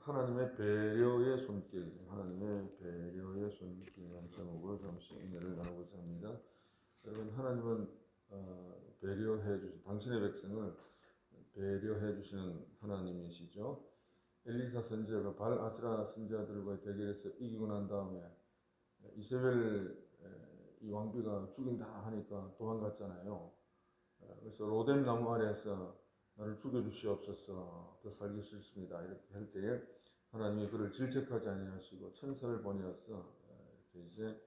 하나님의 배려의 손길, 하나님의 배려의 손길이라는 제목으로 잠시 은혜를 나누고자 합니다. 여러분, 하나님은 배려해 주신 당신의 백성을 배려해 주시는 하나님이시죠. 엘리사 선지자가 발 아스라 선지자들과의 대결에서 이기고 난 다음에 이세벨 이 왕비가 죽인다 하니까 도망갔잖아요. 그래서 로뎀 나무 아래에서 나를 죽여주시옵소서, 더 살기 싫습니다, 이렇게 할 때에 하나님이 그를 질책하지 아니하시고 천사를 보내어서 이렇게 이제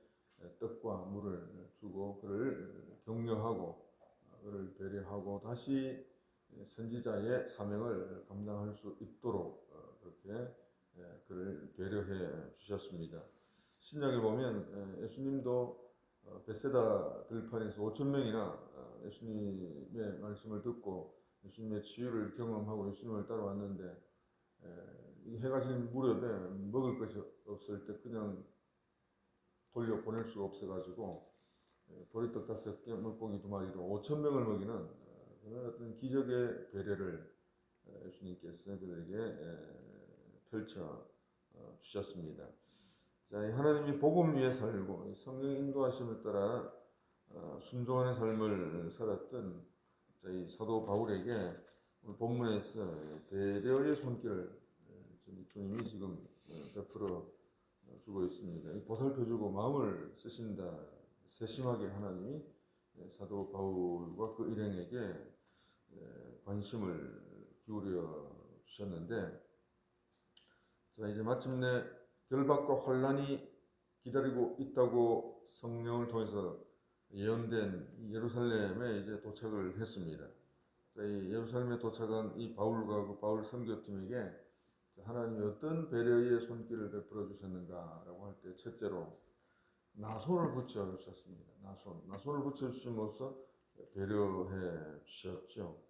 떡과 물을 주고 그를 격려하고 그를 배려하고 다시 선지자의 사명을 감당할 수 있도록 그렇게 그를 배려해 주셨습니다. 신약에 보면 예수님도 베세다 들판에서 5,000명이나 예수님의 말씀을 듣고 예수님의 치유를 경험하고 예수님을 따라왔는데 해가 지는 무렵에 먹을 것이 없을 때 그냥 돌려보낼 수가 없어가지고 보리떡 5개, 물고기 2마리로 5,000명을 먹이는 그런 어떤 기적의 배려를 예수님께서 그들에게 펼쳐 주셨습니다. 자, 하나님이 복음 위에 살고 성령 인도하심을 따라 순종하는 삶을 살았던 이 사도 바울에게 오늘 본문에서 배려의 손길을 주님이 지금 베풀어 주고 있습니다. 보살펴주고 마음을 쓰신다. 세심하게 하나님이 사도 바울과 그 일행에게 관심을 기울여 주셨는데, 자, 이제 마침내 결박과 환란이 기다리고 있다고 성령을 통해서 예언된 예루살렘에 이제 도착을 했습니다. 자, 이 예루살렘에 도착한 이 바울과 그 바울 선교팀에게 하나님이 어떤 배려의 손길을 베풀어 주셨는가라고 할 때 첫째로 나손을 붙여 주셨습니다. 나손을 붙여 주심으로써 배려해 주셨죠.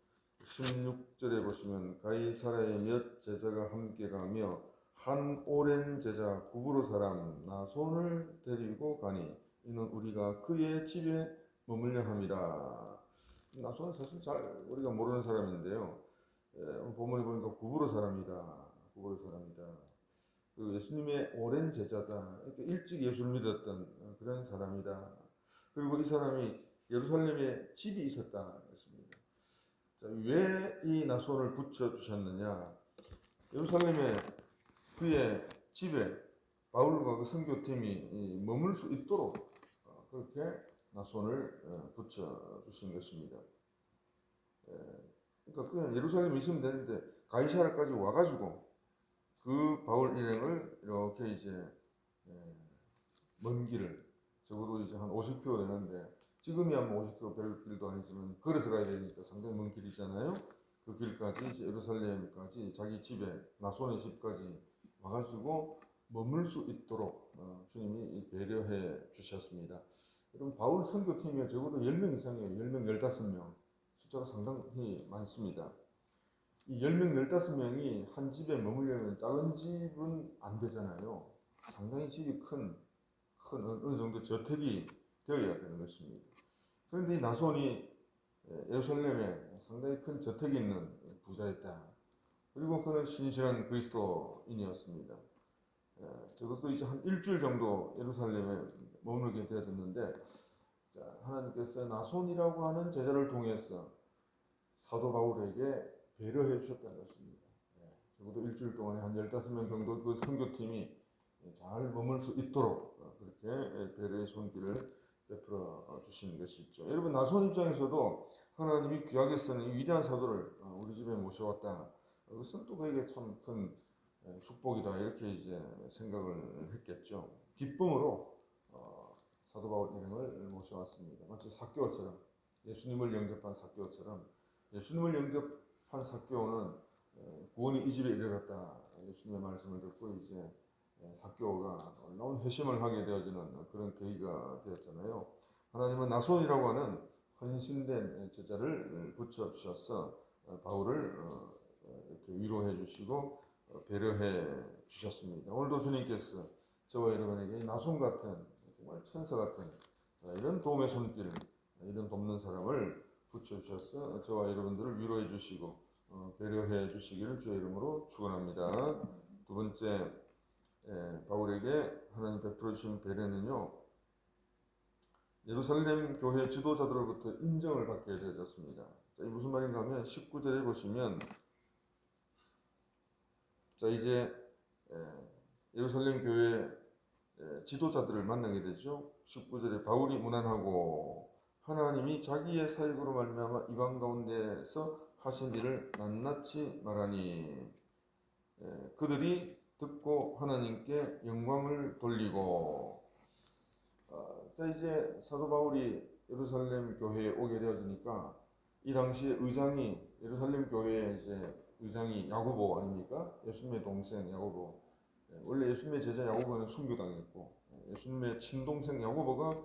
16절에 보시면 가이사라의 몇 제자가 함께 가며 한 오랜 제자 구브로 사람 나손을 데리고 가니 이는 우리가 그의 집에 머물려 함이라. 나손은 사실 잘 우리가 모르는 사람인데요. 본문에 보니까 구브로 사람이다. 그리고 예수님의 오랜 제자다. 이렇게 일찍 예수를 믿었던 그런 사람이다. 그리고 이 사람이 예루살렘에 집이 있었다 했습니다. 자, 왜 이 나손을 붙여 주셨느냐? 예루살렘에 그의 집에 바울과 그 선교팀이 머물 수 있도록 그렇게 나손을 붙여 주신 것입니다. 그러니까 그냥 예루살렘에 있으면 되는데 가이사라까지 와가지고 그 바울 일행을 이렇게 이제 먼 길을, 적어도 이제 한 50km 되는데 지금이야 뭐 50km 별 길도 아니지만 걸어서 가야 되니까 상당히 먼 길이잖아요. 그 길까지 이제 예루살렘까지 자기 집에 나손의 집까지 와가지고 머물 수 있도록 주님이 배려해 주셨습니다. 여러분, 바울 선교팀이 적어도 10명 이상이에요. 10명, 15명. 숫자가 상당히 많습니다. 이 10명, 15명이 한 집에 머물려면 작은 집은 안 되잖아요. 상당히 집이 큰 어느 정도 저택이 되어야 되는 것입니다. 그런데 이 나손이 예루살렘에 상당히 큰 저택이 있는 부자였다. 그리고 그는 신실한 그리스도인이었습니다. 적어도 이제 한 일주일 정도 예루살렘에 머물게 되어졌는데, 자, 하나님께서 나손이라고 하는 제자를 통해서 사도 바울에게 배려해 주셨다는 것입니다. 적어도 일주일 동안에 한 15명 정도 그 선교팀이 잘 머물 수 있도록 그렇게 배려의 손길을 베풀어 주시는 것이죠. 여러분, 나손 입장에서도 하나님이 귀하게 쓰는 위대한 사도를 우리 집에 모셔왔다. 그것은 또 그에게 참 큰 축복이다, 이렇게 이제 생각을 했겠죠. 기쁨으로 사도 바울 일행을 모셔왔습니다. 마치 삭개오처럼, 예수님을 영접한 삭개오처럼, 예수님을 영접한 삭개오는 구원이 이 집에 이르렀다. 예수님의 말씀을 듣고 이제 삭개오가 놀라운 회심을 하게 되어지는 그런 계기가 되었잖아요. 하나님은 나손이라고 하는 헌신된 제자를 붙여주셔서 바울을 이렇게 위로해 주시고 배려해 주셨습니다. 오늘도 주님께서 저와 여러분에게 나손 같은, 정말 천사 같은 이런 도움의 손길, 이런 돕는 사람을 붙여주셔서 저와 여러분들을 위로해 주시고 배려해 주시기를 주의 이름으로 축원합니다. 두 번째 바울에게 하나님 베풀어 주신 배려는요, 예루살렘 교회 지도자들로부터 인정을 받게 되어졌습니다. 자, 이 무슨 말인가 하면 19절에 보시면, 자 이제 예루살렘 교회 지도자들을 만나게 되죠. 19절에 바울이 문안하고 하나님이 자기의 사역으로 말미암아 이방 가운데서 하신 일을 낱낱이 말하니 그들이 듣고 하나님께 영광을 돌리고. 자 이제 사도 바울이 예루살렘 교회에 오게 되어지니까 이 당시에 의장이 예루살렘 교회의 이제 의장이 야고보 아닙니까? 예수님의 동생 야고보. 원래 예수님의 제자 야고보는 순교당했고 예수님의 친동생 야고보가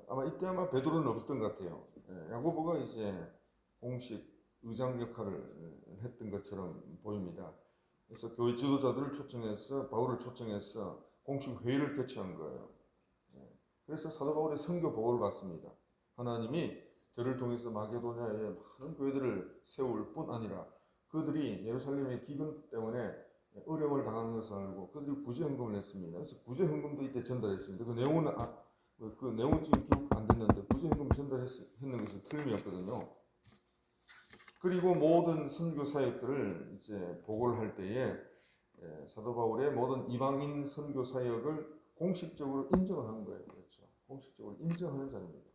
아마 이때 아마 베드로는 없었던 것 같아요. 야고보가 이제 공식 의장 역할을 했던 것처럼 보입니다. 그래서 교회 지도자들을 초청해서 바울을 초청해서 공식 회의를 개최한 거예요. 그래서 사도 바울의 선교 보고를 받습니다. 하나님이 저를 통해서 마게도냐에 많은 교회들을 세울 뿐 아니라 그들이 예루살렘의 기근 때문에 어려움을 당하는 것을 알고 그들이 구제헌금을 냈습니다. 그래서 구제헌금도 이때 전달했습니다. 그 내용은 지금 기록 안 됐는데 구제헌금 전달했는 것은 틀림이 없거든요. 그리고 모든 선교 사역들을 이제 보고를 할 때에 사도 바울의 모든 이방인 선교 사역을 공식적으로 인정을 한 거예요. 그렇죠. 공식적으로 인정하는 자입니다.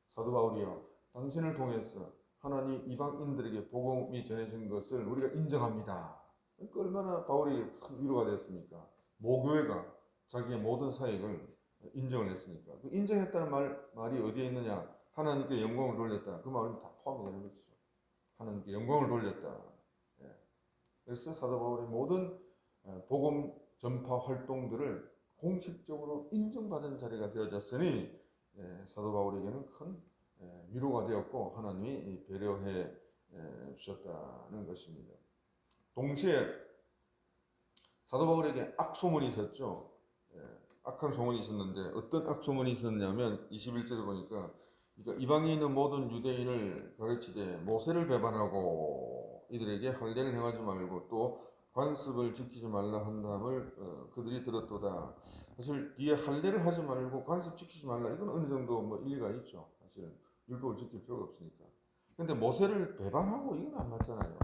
사도 바울이요, 당신을 통해서 하나님 이방인들에게 복음이 전해진 것을 우리가 인정합니다. 그러니까 얼마나 바울이 큰 위로가 됐습니까? 모교회가 자기의 모든 사역을 인정을 했으니까. 그 인정했다는 말이 어디에 있느냐? 하나님께 영광을 돌렸다. 그 말은 다 포함이 되는 거죠. 하나님께 영광을 돌렸다. 그래서 사도 바울의 모든 복음 전파 활동들을 공식적으로 인정받은 자리가 되어졌으니 사도 바울에게는 큰 위로가 되었고 하나님이 배려해 주셨다는 것입니다. 동시에 사도 바울에게 악소문이 있었죠. 악한 소문이 있었는데 어떤 악소문이 있었냐면 21절에 보니까 이방에 있는 모든 유대인을 가르치되 모세를 배반하고 이들에게 할례를 행하지 말고 또 관습을 지키지 말라 한다음을 그들이 들었도다. 사실 뒤에 할례를 하지 말고 관습 지키지 말라, 이건 어느 정도 뭐 일리가 있죠. 사실 율법을 지킬 필요가 없으니까. 근데 모세를 배반하고 이건 안 맞잖아요.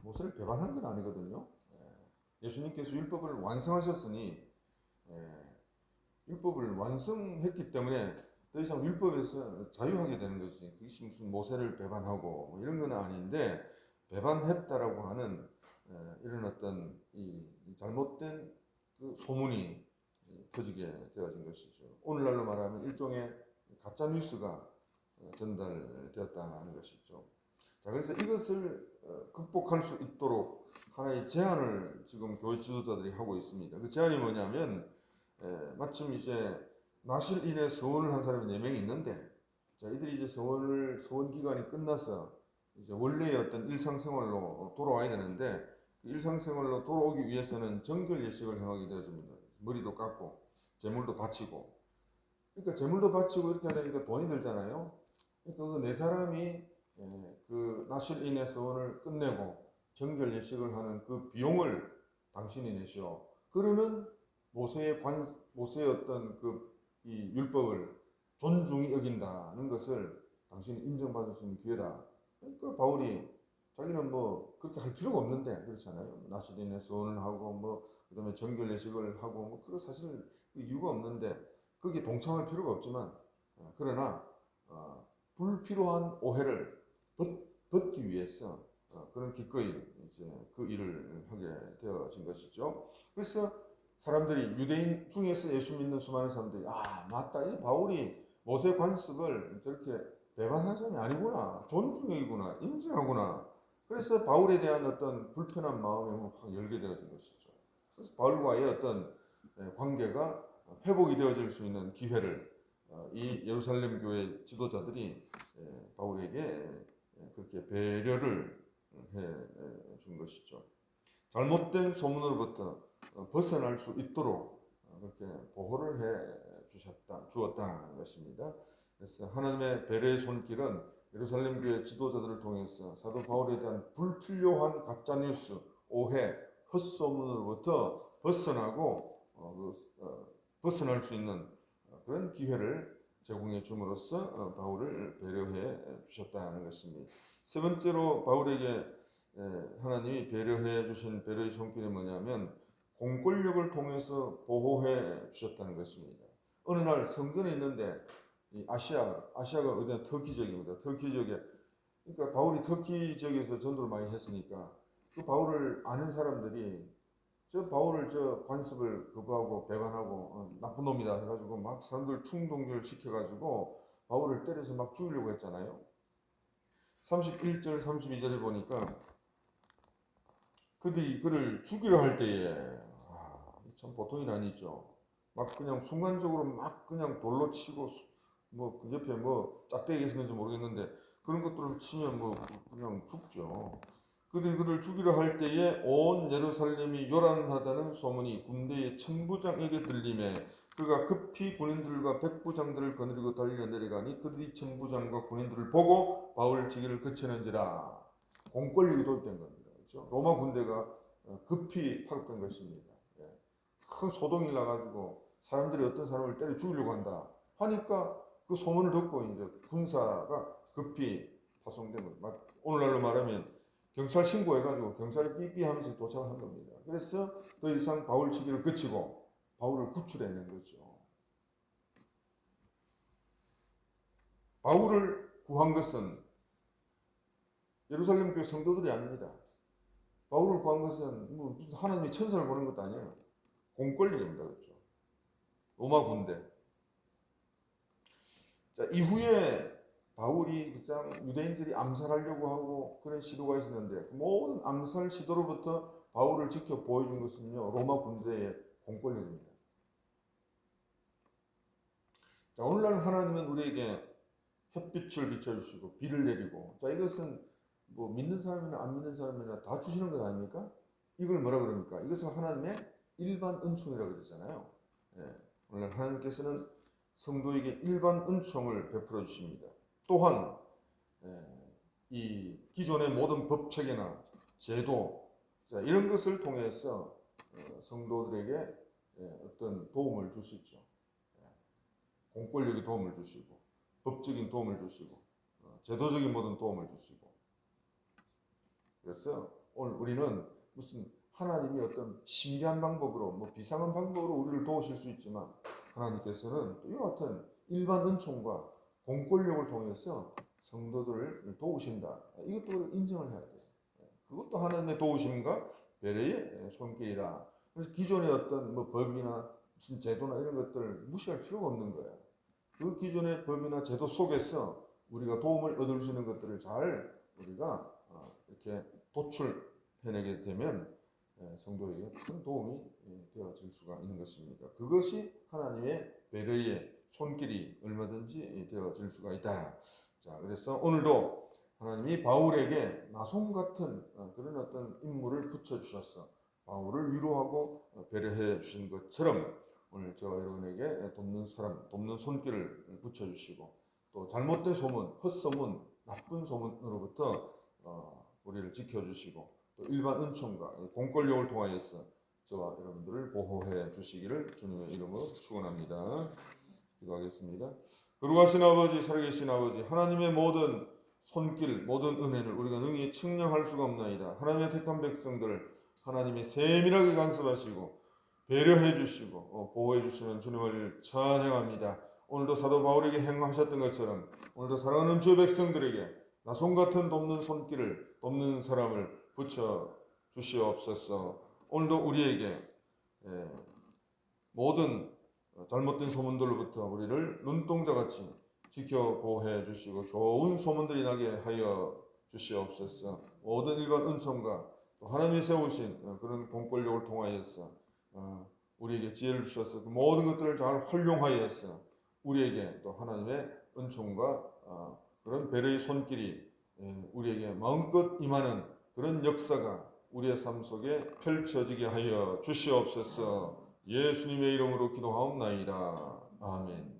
모세를 배반한 건 아니거든요. 예수님께서 율법을 완성하셨으니 율법을 완성했기 때문에 더 이상 율법에서 자유하게 되는 것이, 그것이 무슨 모세를 배반하고 뭐 이런 건 아닌데, 배반했다라고 하는 이런 어떤 이 잘못된 그 소문이 퍼지게 되어진 것이죠. 오늘날로 말하면 일종의 가짜 뉴스가 전달되었다는 것이죠. 자, 그래서 이것을 극복할 수 있도록 하나의 제안을 지금 교회 지도자들이 하고 있습니다. 그 제안이 뭐냐면 마침 이제 나실인의 서원을 한 사람이 4명이 있는데, 자, 이들이 이제 서원 기간이 끝나서 이제 원래의 어떤 일상생활로 돌아와야 되는데, 그 일상생활로 돌아오기 위해서는 정결 예식을 행하게 되어집니다. 머리도 깎고 제물도 바치고. 그러니까 제물도 바치고 이렇게 하니까 돈이 들잖아요. 그러니까 그 4사람이 그 나실인의 서원을 끝내고 정결 예식을 하는 그 비용을 당신이 내시오. 그러면 모세의 어떤 이 율법을 존중히 여긴다는 것을 당신이 인정받을 수 있는 기회다. 그러니까 바울이 자기는 뭐 그렇게 할 필요가 없는데, 그렇잖아요. 나실인의 서원을 하고 뭐 그다음에 정결 예식을 하고 뭐 그거 사실 그 이유가 없는데 거기에 동참할 필요가 없지만 그러나 불필요한 오해를 벗기 위해서 그런 기꺼이 이제 그 일을 하게 되어진 것이죠. 그래서 사람들이, 유대인 중에서 예수 믿는 수많은 사람들이, 맞다, 이 바울이 모세 관습을 저렇게 배반하는 사람이 아니구나, 존중이구나, 인정하구나. 그래서 바울에 대한 어떤 불편한 마음이 확 열게 되어진 것이죠. 그래서 바울과의 어떤 관계가 회복이 되어질 수 있는 기회를 이 예루살렘 교회 지도자들이 바울에게 그렇게 배려를 해 준 것이죠. 잘못된 소문으로부터 벗어날 수 있도록 그렇게 보호를 해 주었다는 것입니다. 그래서 하나님의 배려의 손길은 예루살렘 교회 지도자들을 통해서 사도 바울에 대한 불필요한 가짜뉴스, 오해, 헛소문으로부터 벗어나고 벗어날 수 있는 그런 기회를 제공해 줌으로써 바울을 배려해 주셨다는 것입니다. 세 번째로 바울에게 하나님이 배려해 주신 배려의 손길이 뭐냐면 공권력을 통해서 보호해 주셨다는 것입니다. 어느 날 성전에 있는데 이 아시아가 어디나 터키 지역입니다. 터키 지역에 그러니까 바울이 터키 지역에서 전도를 많이 했으니까 그 바울을 아는 사람들이 저 바울을 저 관습을 거부하고 배반하고 나쁜 놈이다 해가지고 막 사람들 충동을 시켜가지고 바울을 때려서 막 죽이려고 했잖아요. 31절 32절에 보니까 그들이 그를 죽이려 할 때에 참 보통이 아니죠. 막 그냥 순간적으로 막 그냥 돌로 치고 뭐 그 옆에 뭐 짝대기가 있었는지 모르겠는데 그런 것들을 치면 뭐 그냥 죽죠. 그들이 그를 죽이려 할 때에 온 예루살렘이 요란하다는 소문이 군대의 천부장에게 들리매 그가 급히 군인들과 백부장들을 거느리고 달려 내려가니 그들이 천부장과 군인들을 보고 바울 지기를 그치는지라. 공권력이 도입된 겁니다. 그렇죠? 로마 군대가 급히 파급된 것입니다. 큰 소동이 나가지고 사람들이 어떤 사람을 때려 죽이려고 한다 하니까 그 소문을 듣고 이제 군사가 급히 파송되면 오늘날로 말하면 경찰 신고해가지고 경찰이 삐삐하면서 도착한 겁니다. 그래서 더 이상 바울 치기를 그치고 바울을 구출해낸 거죠. 바울을 구한 것은 예루살렘 교회 성도들이 아닙니다. 바울을 구한 것은 무슨 하나님이 천사를 보낸 것도 아니에요. 공권력입니다. 그렇죠? 로마 군대. 자, 이후에 바울이 그냥 유대인들이 암살하려고 하고 그런 시도가 있었는데 모든 암살 시도로부터 바울을 지켜 보여준 것은요 로마 군대의 공권력입니다. 자, 오늘날 하나님은 우리에게 햇빛을 비춰주시고 비를 내리고 자 이것은 뭐 믿는 사람이나 안 믿는 사람이나 다 주시는 것 아닙니까? 이걸 뭐라 그럽니까? 이것은 하나님의 일반 은총이라고 그러잖아요. 오늘 하나님께서는 성도에게 일반 은총을 베풀어 주십니다. 또한 이 기존의 모든 법체계나 제도 자, 이런 것을 통해서 성도들에게 어떤 도움을 주시죠. 공권력의 도움을 주시고 법적인 도움을 주시고 제도적인 모든 도움을 주시고 그래서 오늘 우리는 무슨 하나님이 어떤 신비한 방법으로 뭐 비상한 방법으로 우리를 도우실 수 있지만 하나님께서는 또 이와 같은 일반 은총과 공권력을 통해서 성도들을 도우신다. 이것도 인정을 해야 돼요. 그것도 하나님의 도우심과 배려의 손길이다. 그래서 기존의 어떤 뭐 법이나 무슨 제도나 이런 것들을 무시할 필요가 없는 거예요. 그 기존의 법이나 제도 속에서 우리가 도움을 얻을 수 있는 것들을 잘 우리가 이렇게 도출해내게 되면 성도에게 큰 도움이 되어질 수가 있는 것입니다. 그것이 하나님의 배려의 손길이 얼마든지 되어질 수가 있다. 자, 그래서 오늘도 하나님이 바울에게 나손 같은 그런 어떤 인물을 붙여주셔서 바울을 위로하고 배려해 주신 것처럼 오늘 저와 여러분에게 돕는 사람, 돕는 손길을 붙여주시고 또 잘못된 소문, 헛소문, 나쁜 소문으로부터 우리를 지켜주시고 또 일반 은총과 공권력을 통하여서 저와 여러분들을 보호해 주시기를 주님의 이름으로 축원합니다. 기도하겠습니다. 거룩하신 아버지, 살아계신 아버지, 하나님의 모든 손길, 모든 은혜를 우리가 능히 측량할 수가 없나이다. 하나님의 택한 백성들을 하나님이 세밀하게 간섭하시고 배려해 주시고 보호해 주시는 주님을 찬양합니다. 오늘도 사도 바울에게 행하셨던 것처럼 오늘도 사랑하는 주의 백성들에게 나손 같은 돕는 손길을 돕는 사람을 붙여 주시옵소서. 오늘도 우리에게 모든 잘못된 소문들로부터 우리를 눈동자같이 지켜 보호해 주시고 좋은 소문들이 나게 하여 주시옵소서. 모든 일반 은총과 또 하나님이 세우신 그런 공권력을 통하여서 우리에게 지혜를 주셔서 그 모든 것들을 잘 활용하여서 우리에게 또 하나님의 은총과 그런 배려의 손길이 우리에게 마음껏 임하는 그런 역사가 우리의 삶 속에 펼쳐지게 하여 주시옵소서. 예수님의 이름으로 기도하옵나이다. 아멘.